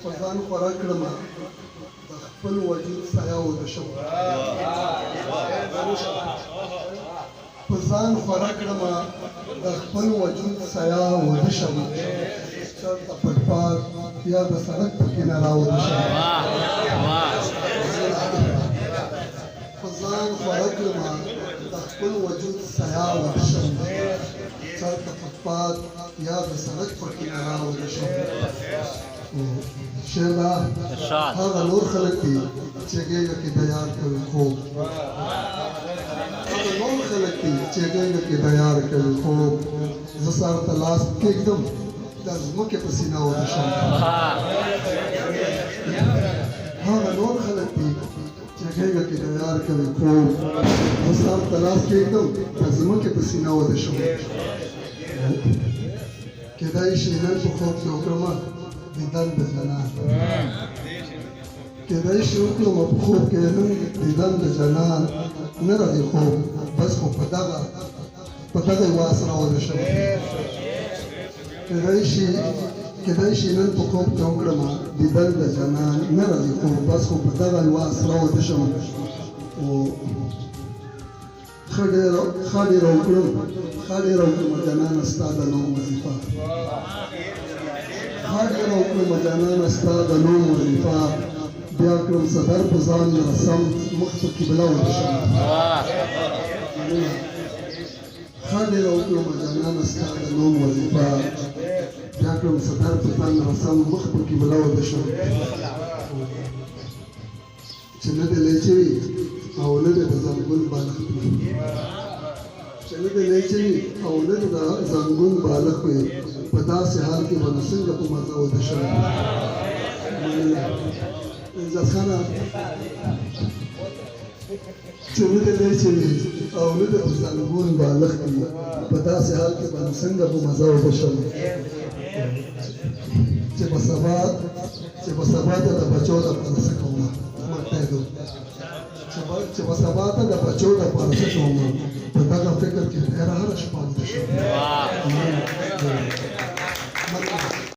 په ځان خوراک کړم د خپل وجود سایه ودشم په ځان خوراک کړم د خپل وجود سایه ودشم چرته پټ پات یا د سړک په کناره ودشم په ځان خوراک کړم د خپل وجود سایه ودشم چرته پټ پات یا د سړک په کناره ودشم شعر دا هغه نور خلک دي چې ګیږه کې د یار کوي خوب هغه نور خلک دي چې ګیږه کې د یار کوي خوب زه سر ته لاس کېږدم د ځمکې په سینه ودشم هغه نور خلک دي چې ګیږه کې د یار کوي خوب زه سر ته لاس کېږدم د ځمکې په سینه ودشم کېدای شي نن په خوب کې وکړم دیدن د جنان کېدای شي وکړم په خوب کې نن دیدن د جنان نه راځي خوب بس خو په دغه یوه اسره ودشم کېدای شي نن په خوب کې وکړم دیدن د جنان نه راځي خوب بس خو په دغه یوه اسره ودشم ښه ډېره وکړم جنانه ستا د نوم وظیفه ډېره وکړم جانانه ستا د نوم وظیفه بیا کړم صدر په ځان رسم مخ په قبله ودشم ښه ډېره وکړم جانانه ستا د نوم وظیفه بیا کړم صدر په ځان رسم مخ په قبله ودشم چې نه دې لیچې وي او نه دې د زنګون بالښت وي چې نه دې لیچې وي او نه دې د زنګون بالښت وي په داسې حال کې به نو څنګه په مزه ودشم عزت خانه چې نه دې لیچې وي او نه دې د زنګون بالښت وي په داسې حال کې به نو څنګه په مزه ودشم چې به سبا ته د بچو دپاره څه کومه چې به سبا ته د بچو دپاره څه کومه په دغه فکر کې هره شپه ودشم